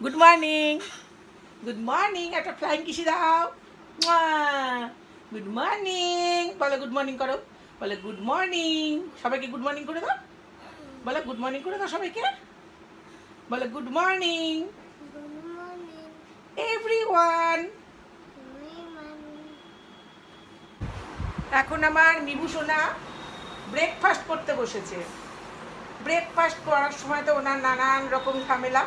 Good morning, good morning. একটা flying কিসি দাও। গুড মর্নিং বলো, গুড মর্নিং করো, বলে গুড মর্নিং। সবাইকে গুড মর্নিং করে দাও, বলে গুড মর্নিং করে দাও সবাইকে, বলে গুড মর্নিং এভরিওয়ান। এখন আমার মিবু সোনা ব্রেকফাস্ট করতে বসেছে। ব্রেকফাস্ট করার সময় তো ওনার নানান রকম ঝামেলা।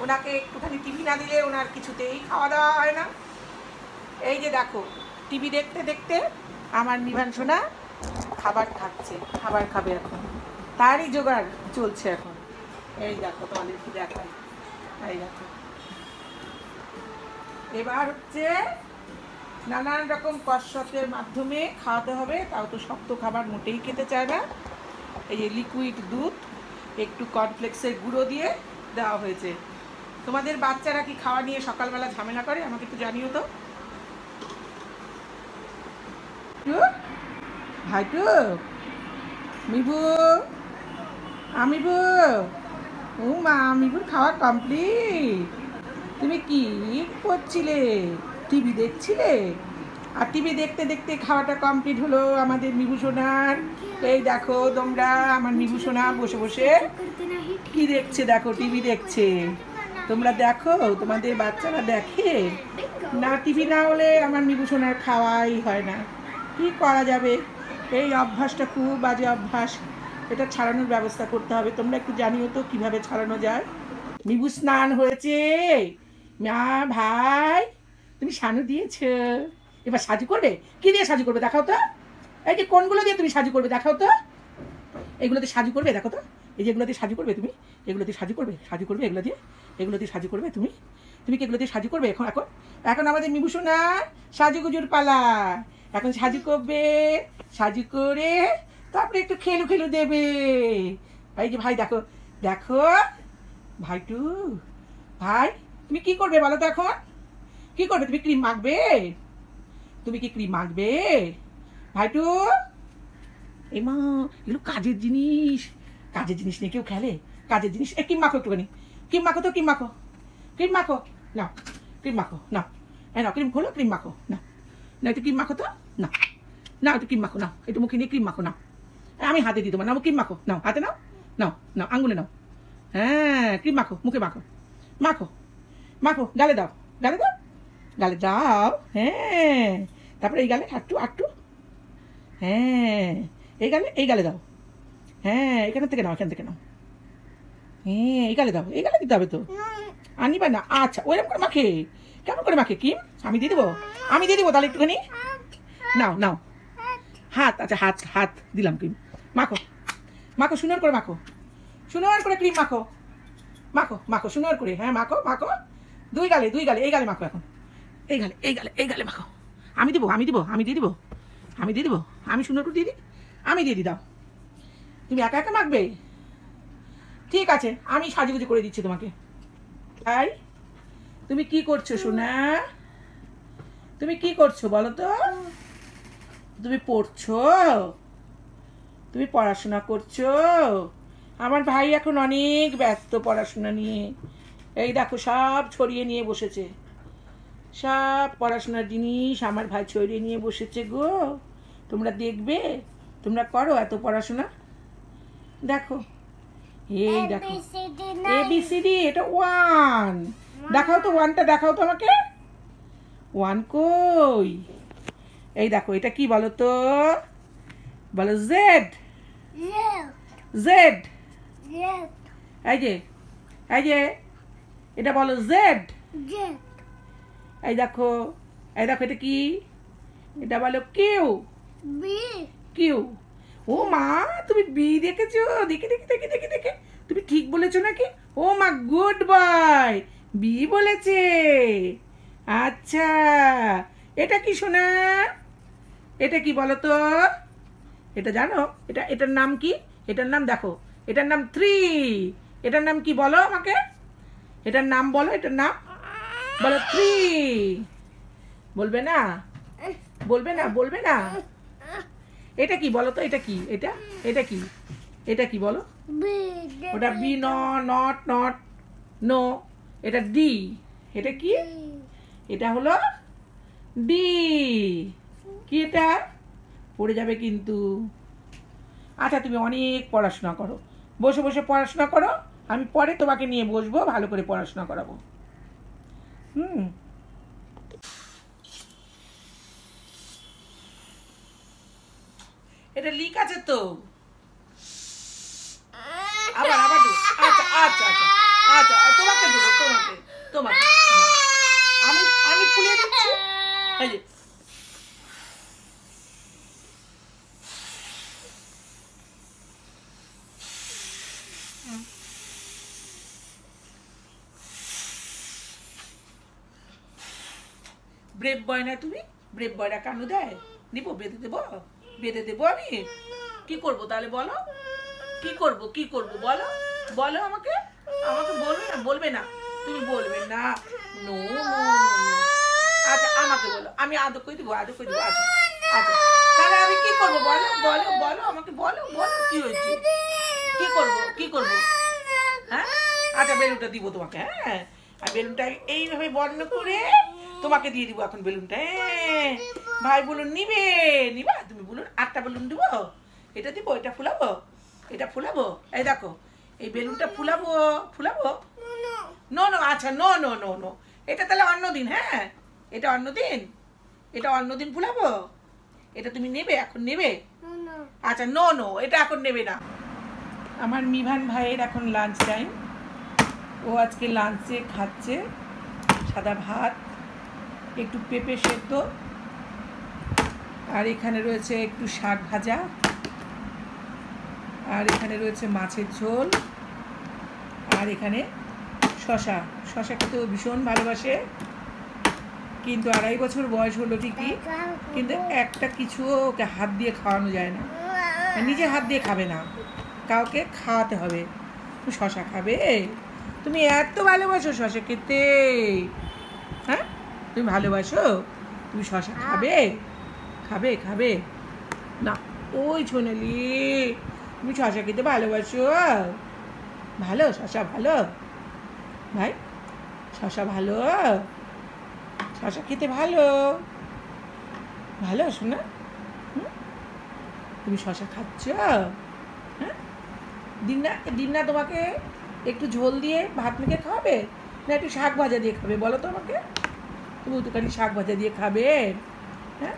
ওনাকে একটুখানি টিভি না দিলে ওনার কিছুতেই খাওয়া দাওয়া হয় না। এই যে দেখো, টিভি দেখতে দেখতে আমার নিভান সোনা খাবার খাচ্ছে, খাবার খাবে এখন, তারই জোগাড় চলছে এখন। এই দেখো, তোমাদেরকে দেখাই, এই দেখো। এবার হচ্ছে নানান রকম কসরতের মাধ্যমে খাওয়াতে হবে, তাও তো শক্ত খাবার মোটেই খেতে চায় না। এই যে লিকুইড দুধ, একটু কর্নফ্লেক্সের গুঁড়ো দিয়ে দেওয়া হয়েছে। তোমাদের বাচ্চারা কি খাওয়া নিয়ে সকালবেলা ঝামেলা করে? আমাকে একটু জানিও তো। ভাইটু, মিবু, আমিবু, ও মা, মিবুর খাওয়া কমপ্লিট। তুমি কি করছিলে? টিভি দেখছিলে? আর টিভি দেখতে দেখতে খাওয়াটা কমপ্লিট হলো আমাদের মিবু সোনার। এই দেখো তোমরা, আমার মিবু সোনা বসে বসে কি দেখছে দেখো, টিভি দেখছে। তোমরা দেখো, তোমাদের বাচ্চারা দেখে না? টিভি না হলে আমার মিবু সোনার খাওয়াই হয় না। কি করা যাবে? এই অভ্যাসটা খুব বাজে অভ্যাস, এটা ছাড়ানোর ব্যবস্থা করতে হবে। তোমরা একটু জানিও তো কিভাবে ছাড়ানো যায়। মিবু স্নান হয়েছে। মা ভাই, তুমি সানু দিয়েছ, এবার সাজু করবে। কি দিয়ে সাজু করবে দেখাও তো? এই যে কোনগুলো দিয়ে তুমি সাজু করবে দেখাও তো? এগুলোতে সাজু করবে, দেখো তো। এই যে এগুলো দিয়ে সাজু করবে তুমি, এগুলো দিয়ে সাজু করবে, সাজু করবে এগুলো দিয়ে, এগুলো দিয়ে সাজু করবে তুমি। তুমি কি এগুলো দিয়ে সাজু করবে? এখন এখন এখন আমাদের মিবু সোনা সাজুগুজুর পালা। এখন সাজু করবে, সাজু করে তারপরে একটু খেলু খেলু দেবে। এই যে ভাই দেখো, দেখো ভাইটু, ভাই তুমি কি করবে বলো তো? এখন কি করবে? তুমি ক্রিম মাখবে? তুমি কি ক্রিম মাখবে ভাইটু? এই মা, এগুলো কাজের জিনিস, কাজের জিনিস নিয়ে কেউ খেলে? কাজের জিনিস। এ ক্রিম মাখো একটুখানি, ক্রিম মাখো তো, ক্রিম মাখো, ক্রিম মাখো, নাও ক্রিম মাখো, নাও এই নাও ক্রিম খোলো, ক্রিম মাখো, না না একটু ক্রিম মাখো তো, না না একটু ক্রিম মাখো, নাও একটু মুখে নিয়ে ক্রিম মাখো, নাও আমি হাতে দিই তোমার, নাও ক্রিম মাখো, নাও হাতে নাও, নাও নাও আঙ্গুলে নাও। হ্যাঁ, ক্রিম মাখো, মুখে মাখো, মাখো মাখো, গালে দাও, গালে দাও, গালে দাও। হ্যাঁ, তারপরে এই গালে আটটু আটটু। হ্যাঁ, এই গালে দাও। হ্যাঁ, এখান থেকে নাও, এখান থেকে নাও। হ্যাঁ, এই গালে দাও, এই গালে দিতে হবে তো। আনিবা না? আচ্ছা, ওইরকম করে মাখে। কেমন করে মাখে ক্রিম? আমি দিয়ে দেবো, আমি দিয়ে দেবো তাহলে একটুখানি। নাও নাও, হাত, আচ্ছা হাত, হাত দিলাম ক্রিম। মাখো মাখো, সুন্দর করে মাখো, সুন্দর করে ক্রিম মাখো, মাখো মাখো সুন্দর করে। হ্যাঁ মাখো মাখো, দুই গালে, দুই গালে, এই গালে মাখো এখন, এই গালে, এই গালে, এই গালে মাখো। আমি দিব, আমি দিব, আমি দিয়ে দিব, আমি দিয়ে দিব, আমি সুন্দর করে দিয়ে দিই, আমি দিয়ে দিই। দাও, তুমি একা একা মাখবে? ঠিক আছে, আমি সাজুগুজু করে দিচ্ছি তোমাকে। তাই তুমি কি করছো সোনা? তুমি কি করছো বলো তো? তুমি পড়ছো? তুমি পড়াশোনা করছো? আমার ভাই এখন অনেক ব্যস্ত পড়াশোনা নিয়ে। এই দেখো, সব ছড়িয়ে নিয়ে বসেছে, সব পড়াশোনার জিনিস আমার ভাই ছড়িয়ে নিয়ে বসেছে গো। তোমরা দেখবে, তোমরা করো এত পড়াশোনা। দেখো, এই দেখো, ABCD, এটা 1। দেখাও তো, 1টা দেখাও তো আমাকে। 1 কই? এই দেখো, এটা কি বলো তো? বলো জেড, জেড। এই যে, এই যে, এটা বলো জেড। এই দেখো, এই দেখো, এটা কি? এটা বলো কিউ, কিউ। ও মা, তুমি বি দেখেছো? দেখে দেখে দেখে দেখে দেখে তুমি ঠিক বলেছো নাকি? ও মা, গুড বয়, বি বলেছে। আচ্ছা, এটা কি শোনা? এটা কি বলো তো? এটা জানো? এটা, এটার নাম কি? এটার নাম দেখো, এটার নাম 3। এটার নাম কি বলো আমাকে? এটার নাম বলো, এটার নাম বলো। 3 বলবে না? বলবে না, বলবে না? এটা কি বলো তো? এটা কি? এটা, এটা কি? এটা কি বলো? ওটা বি, নট নট নো। এটা ডি। এটা কি? এটা হলো ডি। কি এটা? পড়ে যাবে কিন্তু। আচ্ছা তুমি অনেক পড়াশোনা করো, বসে বসে পড়াশোনা করো, আমি পরে তোমাকে নিয়ে বসবো, ভালো করে পড়াশোনা করাবো। এটা লিক আছে তো। আবার আবার দেবো। আচ্ছা আচ্ছা আচ্ছা আচ্ছা তোমাকে দেবো, তোমাকে তোমাকে আমি আমি ফুলিয়ে দিচ্ছি। এই যে ব্রেভ বয় না তুমি? ব্রেভ বয়রা কানু দেয়? নিবো? বেঁধে দেবো? বেঁধে দেবো আমি? কি করবো তাহলে বলো? কি করব কি করব বলো, বলো আমাকে। আমাকে বলবে না? বলবে না? তুমি বলবে না? No no no no. আচ্ছা আমাকে বলো, আমি আদর করে দেবো, আদর করে দেবো। আচ্ছা আচ্ছা তাহলে আমি কি করবো বলো, বলো বলো আমাকে, বলো বলো কি হয়েছে, কি করবো কি করবো? হ্যাঁ আচ্ছা বেলুনটা দিব তোমাকে। হ্যাঁ আর বেলুনটা এইভাবে বন্ধ করে তোমাকে দিয়ে দিব এখন বেলুনটা। হ্যাঁ ভাই বলুন নিবে? নিবা তুমি? বলুন 8টা বেলুন দিব। এটা দিব, এটা ফুলাবো, এটা ফুলাবো। এই দেখো এই বেলুনটা ফুলাবো, ফুলাবো। নো নো আচ্ছা নো নো নো নো। এটা তাহলে অন্য দিন। হ্যাঁ এটা অন্য দিন, এটা অন্য দিন ফুলাবো। এটা তুমি নেবে? এখন নেবে? আচ্ছা নো নো, এটা এখন নেবে না। আমার মিভান ভাইয়ের এখন লাঞ্চ টাইম। ও আজকে লাঞ্চে খাচ্ছে সাদা ভাত, একটু পেঁপে সেদ্ধ, আর এখানে রয়েছে একটু শাক ভাজা, আর এখানে রয়েছে মাছের ঝোল, আর এখানে শশা। শশা খেতে ও ভীষণ ভালোবাসে, কিন্তু 2.5 বছর বয়স হলো ঠিকই, কিন্তু একটা কিছুও ওকে হাত দিয়ে খাওয়ানো যায় না। নিজে হাত দিয়ে খাবে না, কাউকে খাওয়াতে হবে। তুমি শশা খাবে? তুমি এত ভালোবাসো শশা খেতে? হ্যাঁ তুমি ভালোবাসো? তুমি শশা খাবে? খাবে খাবে না? ওই সোনালি তুমি শশা খেতে ভালোবাসো? ভালো শশা ভালো ভাই? শশা ভালো? শশা খেতে ভালো? ভালো শোনা? তুমি শশা খাচ্ছ? হ্যাঁ দিন না তোমাকে একটু ঝোল দিয়ে ভাত মেখে খাবে, না একটু শাক ভাজা দিয়ে খাবে বলো তো আমাকে? তুমি একটুখানি শাক ভাজা দিয়ে খাবে? হ্যাঁ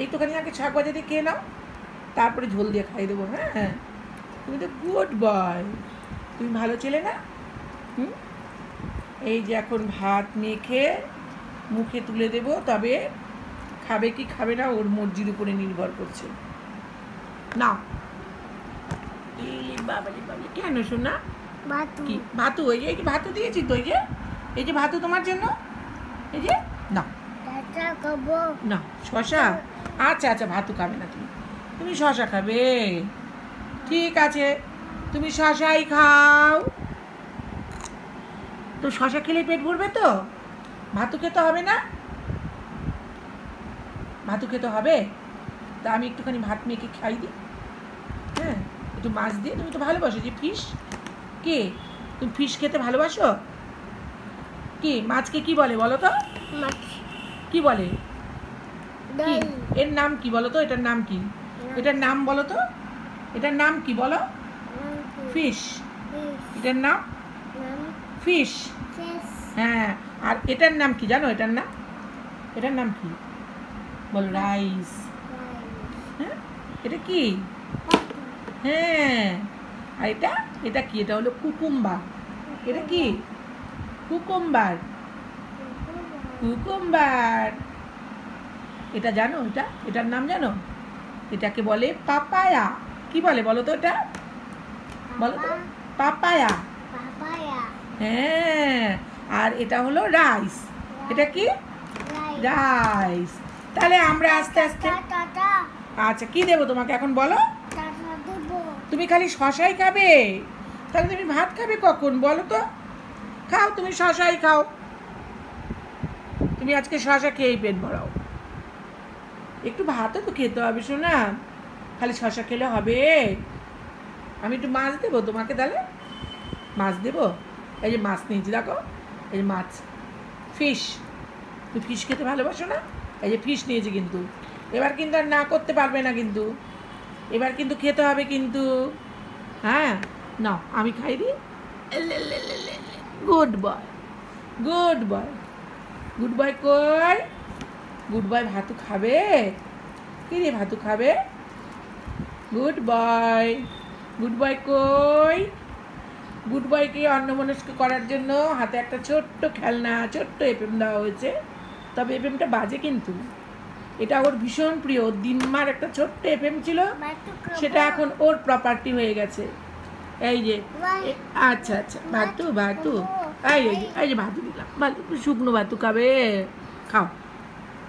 একটুখানি আগে শাক ভাজা দিয়ে খেয়ে নাও, তারপরে ঝোল দিয়ে খাইয়ে দেবো। হ্যাঁ তুমি তো গুড বয়, তুমি ভালো ছেলে না? এই যে এখন ভাত মেখে মুখে তুলে দেব, তবে খাবে কি খাবে না ওর মর্জির উপরে নির্ভর করছে। না বাবালি বাবালি কেন শোনা? কি ভাতু? ওই যে ভাতু দিয়েছি তো, এই যে ভাতু তোমার জন্য, এই যে না না শশা। আচ্ছা আচ্ছা ভাতু খাবে না তুমি, তুমি শশা খাবে? ঠিক আছে তুমি শশাই খাও। তো শশা খেলে পেট ভরবে তো? ভাতু খেতে হবে না? ভাতু খেতে হবে? তা আমি একটুখানি ভাত মেখে খাই দিই। হ্যাঁ একটু মাছ দিয়ে। তুমি তো ভালোবাসো যে ফিশ। কে তুমি ফিশ খেতে ভালোবাসো? কি মাছকে কি বলে বলো তো? কি বলে? কি এর নাম কি বলো তো? এটার নাম কি? এটার নাম বলো তো? এটার নাম কি বলো? ফিশ। এটার নাম ফিশ। হ্যাঁ আর এটার নাম কি জানো? এটার নাম, এটার নাম কি বলো? রাইস। হ্যাঁ এটা কি? হ্যাঁ আর এটা, এটা কি? এটা হলো কুকুম্বার। এটা কি? কুকুম্বার। কুকুম্বার এটা জানো? এটা এটার নাম জানো? এটাকে বলে পাপায়া। কি বলে বলো তো? এটা বলো তো? পাপায়া। হ্যাঁ আর এটা হলো রাইস। এটা কি? রাইস। তাহলে আমরা আস্তে আস্তে। আচ্ছা কি দেবো তোমাকে এখন বলো? তুমি খালি শশাই খাবে? তাহলে তুমি ভাত খাবে কখন বলো তো? খাও তুমি শশাই খাও, তুমি আজকে শশা খেয়েই পেট ভরাও। একটু ভাতও তো খেতে হবে শোনা, খালি শশা খেলে হবে? আমি একটু মাছ দেবো তোমাকে, তাহলে মাছ দেবো। এই যে মাছ নিয়েছি দেখো, এই মাছ, ফিশ। তুই ফিশ খেতে ভালোবাসো না? এই যে ফিশ নিয়েছি কিন্তু। এবার কিন্তু আর না করতে পারবে না কিন্তু। এবার কিন্তু খেতে হবে কিন্তু। হ্যাঁ, না আমি খাই দিই। Good boy, good boy, good boy. কই গুড বয়? ভাতু খাবে? কি রে ভাতু খাবে? গুড বয়, গুড বয় কই? গুড বয়কে অন্যমনস্ক করার জন্য হাতে একটা ছোট্ট খেলনা, ছোট্ট এফএম দেওয়া হয়েছে। তবে এফএমটা বাজে কিন্তু। এটা ওর ভীষণ প্রিয়। দিনমার একটা ছোট্ট এফএম ছিল, সেটা এখন ওর প্রপার্টি হয়ে গেছে। এই যে আচ্ছা আচ্ছা, ভাতু ভাতু, এই যে ভাতু দিলাম। ভাতু শুকনো ভাতু খাবে? খাও,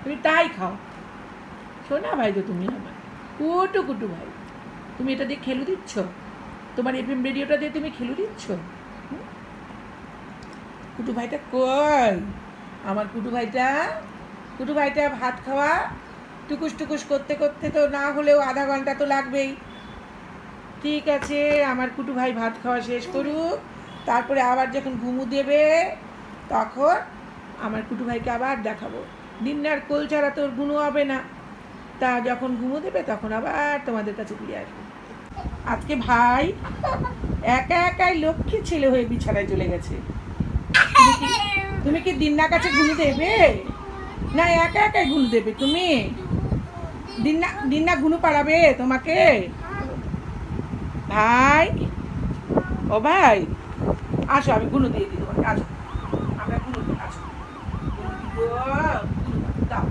তুমি তাই খাও। শোনা ভাই তো তুমি আমার কুটু কুটু ভাই। তুমি এটা দিয়ে খেলু দিচ্ছ? তোমার এফএম রেডিওটা দিয়ে তুমি খেলু দিচ্ছ? কুটু ভাইটা কই? আমার কুটু ভাইটা, কুটু ভাইটা ভাত খাওয়া টুকুস টুকুস করতে করতে তো না হলেও আধা ঘন্টা তো লাগবেই। ঠিক আছে, আমার কুটু ভাই ভাত খাওয়া শেষ করুক, তারপরে আবার যখন ঘুমু দেবে তখন আমার কুটু ভাইকে আবার দেখাবো। দিনার কোল ছাড়া তোর ঘুমো হবে না। তা যখন ঘুমো দেবে তখন আবার তোমাদের কাছে ফিরে আসবে। আজকে ভাই একা একাই লক্ষ্মী ছেলে হয়ে বিছানায় চলে গেছে। তুমি কি দিন্নার কাছে ঘুমু দেবে না? একা একাই ঘুমু দেবে তুমি? দিন্না ঘুমু পাড়াবে তোমাকে? ভাই, ও ভাই, আসো আমি গুলো দিয়ে দিই তোমাকে। আসো, আমরা গুলো দিই। আসো, গুলো দিব। গুলো দাও,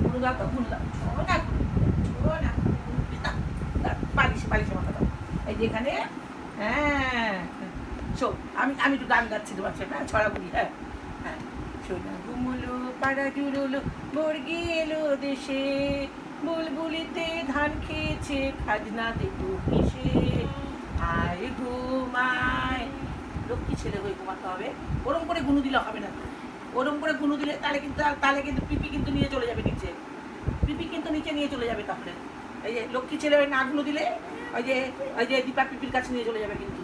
গুলো দাও তো, গুলো দাও। পালিশ পালিশে মাথা দাও। এই যে এখানে। হ্যাঁ, শো, আমি আমি একটু গান গাচ্ছি তোমার সাথে। হ্যাঁ, ছড়া বলি। হ্যাঁ হ্যাঁ, সোনা ঘুমুলো পাড়া জুড়লো, মুরগি এলো দেশে, বুলবুলিতে ধান খেয়েছে, খাজনা দেবো কিসে? আয় ঘুমায়। লক্ষ্মী ছেলে হয়ে ঘুমাতে হবে। ওরম করে গুনু দিলে হবে না। ওরম করে গুনু দিলে তাহলে কিন্তু পিপি কিন্তু নিয়ে চলে যাবে নিচে। পিপি কিন্তু নিচে নিয়ে চলে যাবে তাহলে। এই যে লক্ষ্মী ছেলে হয়ে না গুনু দিলে ওই যে দীপা পিপির কাছে নিয়ে চলে যাবে কিন্তু।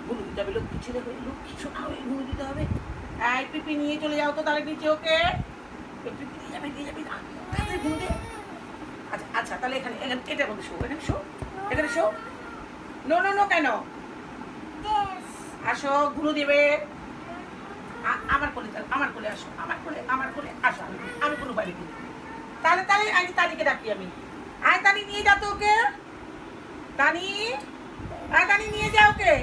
গুনু দিতে হবে লক্ষ্মী ছেলে হয়ে, লক্ষ্মী সোনা হয়ে গুনু দিতে হবে। এই পিপি নিয়ে চলে যাও তো তাহলে নিচে ওকে। পিপি নিয়ে যাবে না। গুনু দে। আচ্ছা আচ্ছা, তাহলে এখানে এটার মধ্যে শো, এখানে শো, এখানে শো। নো নো নো, কেন? আসো, গুরু দেবে। আমার কোলে চল, আমার কোলে আসো, আমার কোলে আসো। আমি কোনো বাড়ি দিই। তাহলে তাহলে আমি তানিকে ডাকি আমি। আয় তানি, নিয়ে যা তো ওকে। তানি, তানি নিয়ে যা ওকে।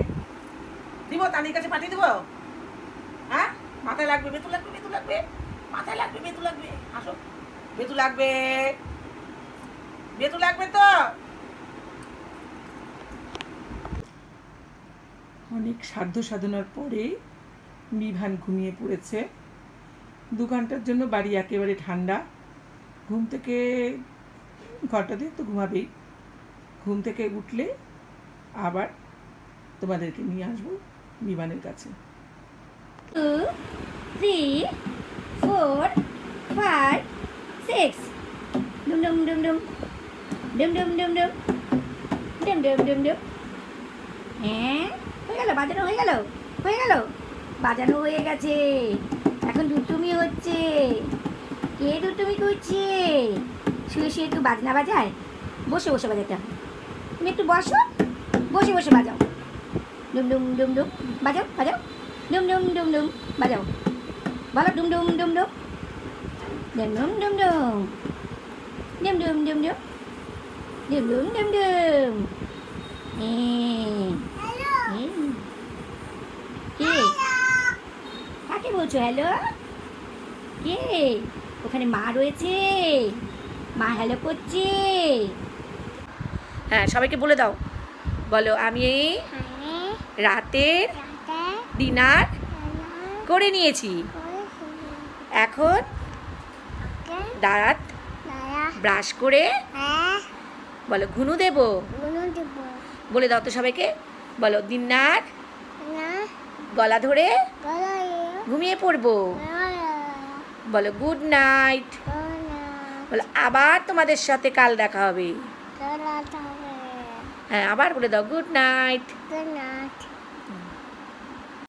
দিব, তানির কাছে পাঠিয়ে দেবো। হ্যাঁ, মাথায় লাগবে, বেতু লাগবে, বেতু লাগবে, মাথায় লাগবে, বেতু লাগবে। আসো, বেতু লাগবে, বেতু লাগবে তো। অনেক সাধ্য সাধনার পরে বিভান ঘুমিয়ে পড়েছে। 2 ঘন্টার জন্য বাড়ি একেবারে ঠান্ডা। ঘুম থেকে ঘরটা দিয়ে তো ঘুমাবেই। ঘুম থেকে উঠলে আবার তোমাদেরকে নিয়ে আসবো বিমানের কাছে। 2 3 4 5 6 ডুম ডুম ডুম ডুম ডুম ডুম ডুম ডুম ডুম ডুম ডুম ডুম। হ্যাঁ, হয়ে গেল, বাজানো হয়ে গেল, হয়ে গেল, বাজানো হয়ে গেছে। এখন দুটুমি হচ্ছে। কে দুটুমি করছে? শুয়ে শুয়ে একটু বাজনা বাজায়, বসে বসে বাজাতে হবে। তুমি একটু বসো, বসে বসে বাজাও। ডুম ডুম ডুম ডুম, বাজাও বাজাও, ডুম ডুম ডুম ডুম, বাজাও, বলো ডুম ডুম ডুম ডুম, ডুম ডুম ডুম ডুম, ডুম ডুম ডুম ডুম, ডুম ডুম ডুম ডুম। কে? কাকে বলছো হ্যালো? কে? ওখানে মা রয়েছে, মা হ্যালো করছে। হ্যাঁ, সবাইকে বলে দাও। বলো, আমি রাতের ডিনার করে নিয়েছি। এখন দাঁত ব্রাশ করে বলো ঘুনু দেব। বলে দাও তো সবাইকে। বলো, দিনার গলা ধরে ঘুমিয়ে পড়বো। বলো গুড নাইট। বলো আবার তোমাদের সাথে কাল দেখা হবে। হ্যাঁ, আবার বলে দাও গুড নাইট।